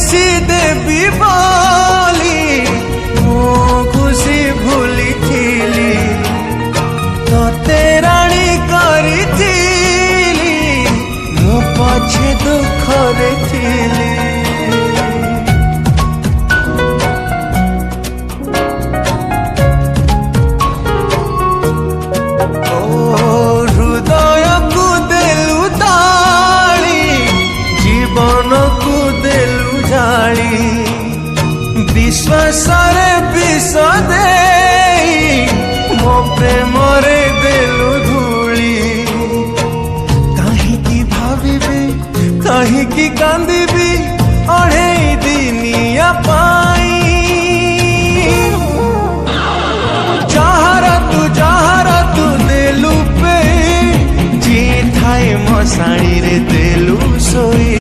खुशी देवी बोली मो खुशी भूली थी ते राणी करी मो पछे दुखरे थी। हृदय को देलु ताली जीवन को देलु जाली विश्वास रे विष दे मो प्रेम रे देलु धूली कहीं भाविबी कहीं कांदिबी अढ़े दिनिया पाई जहारा तू देलु पे जी थाए मसाणी रे देलु